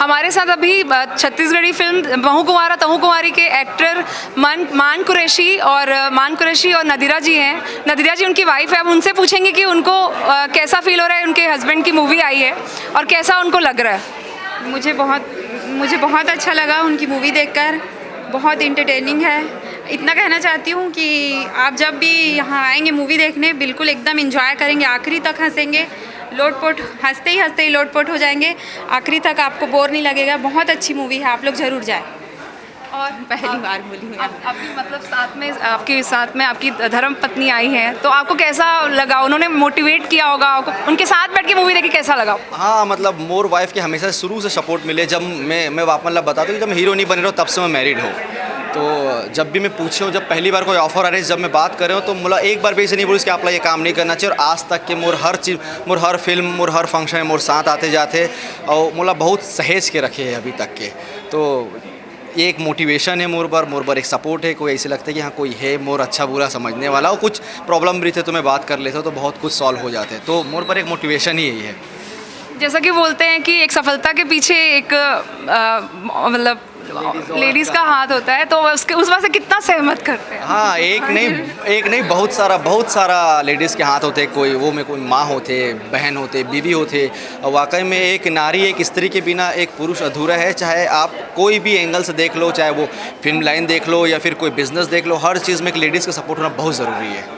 हमारे साथ अभी छत्तीसगढ़ी फिल्म महू कुंवारा तहू कुंवारी के एक्टर मान कुरैशी और नदीरा जी हैं। नदीरा जी उनकी वाइफ है। अब उनसे पूछेंगे कि उनको कैसा फील हो रहा है, उनके हस्बैंड की मूवी आई है और कैसा उनको लग रहा है। मुझे बहुत अच्छा लगा उनकी मूवी देखकर, बहुत इंटरटेनिंग है। इतना कहना चाहती हूँ कि आप जब भी यहाँ आएंगे मूवी देखने, बिल्कुल एकदम एंजॉय करेंगे, आखिरी तक हंसेंगे, लोटपोट हंसते ही लोटपोट हो जाएंगे, आखिरी तक आपको बोर नहीं लगेगा। बहुत अच्छी मूवी है, आप लोग ज़रूर जाएं। और पहली बार बोली हूँ आपकी मतलब साथ में आपकी धर्म पत्नी आई हैं, तो आपको कैसा लगा? उन्होंने मोटिवेट किया होगा आपको, उनके साथ बैठ के मूवी देखी कैसा लगा? हाँ, मतलब मोर वाइफ के हमेशा शुरू से सपोर्ट मिले। जब मैं मतलब बता दूँ, जब हीरो नहीं बने रहा तब से मैं मैरिड हूँ। तो जब भी मैं पूछे हूँ, जब पहली बार कोई ऑफर आ रही है, जब मैं बात कर रहा हूँ, तो मुला एक बार भी ऐसे नहीं बोली कि आप लोग ये काम नहीं करना चाहिए। और आज तक के मोर हर चीज़, मोर हर फिल्म, मोर हर फंक्शन में मोर साथ आते जाते और मुला बहुत सहेज के रखे हैं अभी तक के। तो ये एक मोटिवेशन है मोर पर एक सपोर्ट है। कोई ऐसे लगता है कि हाँ कोई है मोर अच्छा बुरा समझने वाला, और कुछ प्रॉब्लम भी थे तो मैं बात कर लेता हूँ तो बहुत कुछ सॉल्व हो जाते हैं। तो मोर पर एक मोटिवेशन ही यही है। जैसा कि बोलते हैं कि एक सफलता के पीछे एक मतलब लेडीज़ का हाथ होता है, तो उस बात से कितना सहमत करते हैं? हाँ, एक नहीं बहुत सारा लेडीज़ के हाथ होते। कोई माँ होते, बहन होते, बीवी होते। और वाकई में एक नारी, एक स्त्री के बिना एक पुरुष अधूरा है। चाहे आप कोई भी एंगल से देख लो, चाहे वो फिल्म लाइन देख लो या फिर कोई बिजनेस देख लो, हर चीज़ में एक लेडीज़ का सपोर्ट होना बहुत ज़रूरी है।